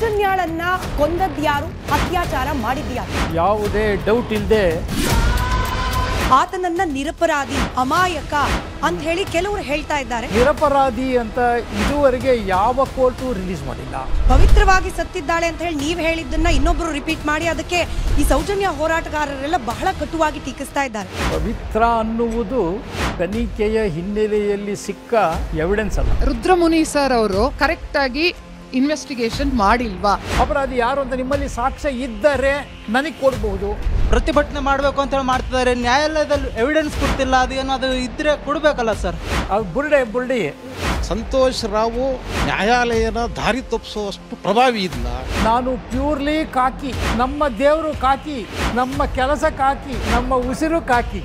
ಸೌಜನ್ಯಾಳನ್ನ ಕೊಂದದ್ಯಾರು, ಅತ್ಯಾಚಾರ ಮಾಡಿದ್ಯಾರು? ಯಾವುದೇ ಡೌಟ್ ಇಲ್ಲದೆ ಆತನನ್ನ ನಿರಪರಾಧಿ, ಅಮಾಯಕ ಅಂತ ಹೇಳಿ ಕೆಲವರು ಹೇಳ್ತಾ ಇದ್ದಾರೆ. ನಿರಪರಾಧಿ ಅಂತ ಇದುವರೆಗೆ ಯಾವ ಕೋರ್ಟು ರಿಲೀಸ್ ಮಾಡಿಲ್ಲ. ಪವಿತ್ರವಾಗಿ ಸತ್ತಿದ್ದಾಳೆ ಅಂತ ಹೇಳಿ ನೀವು ಹೇಳಿದ್ದನ್ನ ಇನ್ನೊಬ್ರು ರಿಪೀಟ್ ಮಾಡಿ ಅದಕ್ಕೆ ಈ ಸೌಜನ್ಯ ಹೋರಾಟಗಾರರೆಲ್ಲ ಬಹಳ ಕಟುವಾಗಿ ಟೀಕಿಸ್ತಾ ಇದ್ದಾರೆ. ಪವಿತ್ರ ಅನ್ನುವುದು ತನಿಖೆಯ ಹಿನ್ನೆಲೆಯಲ್ಲಿ ಸಿಕ್ಕ ಎವಿಡೆನ್ಸ್ ಅಲ್ಲ. ರುದ್ರಮುನಿ ಸರ್ ಅವರು ಕರೆಕ್ಟ್ ಆಗಿ ಇನ್ವೆಸ್ಟಿಗೇಷನ್ ಮಾಡಿಲ್ವಾ? ಅಪರಾಧಿ ಯಾರು ಅಂತ ನಿಮ್ಮಲ್ಲಿ ಸಾಕ್ಷ್ಯ ಇದ್ದರೆ ನನಗೆ ಕೊಡಬಹುದು. ಪ್ರತಿಭಟನೆ ಮಾಡಬೇಕು ಅಂತ ಹೇಳಿ ಮಾಡ್ತಿದ್ದಾರೆ. ನ್ಯಾಯಾಲಯದಲ್ಲಿ ಎವಿಡೆನ್ಸ್ ಕೊಡ್ತಿಲ್ಲ. ಅದು ಇದ್ರೆ ಕೊಡಬೇಕಲ್ಲ ಸರ್. ಅದು ಬುರುಡೆ ಸಂತೋಷ್ ರಾವು ನ್ಯಾಯಾಲಯನ ದಾರಿ ತಪ್ಪಿಸುವಷ್ಟು ಪ್ರಭಾವಿ ಇಲ್ಲ. ನಾನು ಪ್ಯೂರ್ಲಿ ಕಾಕಿ, ನಮ್ಮ ದೇವರು ಕಾಕಿ, ನಮ್ಮ ಕೆಲಸ ಕಾಕಿ, ನಮ್ಮ ಉಸಿರು ಕಾಕಿ.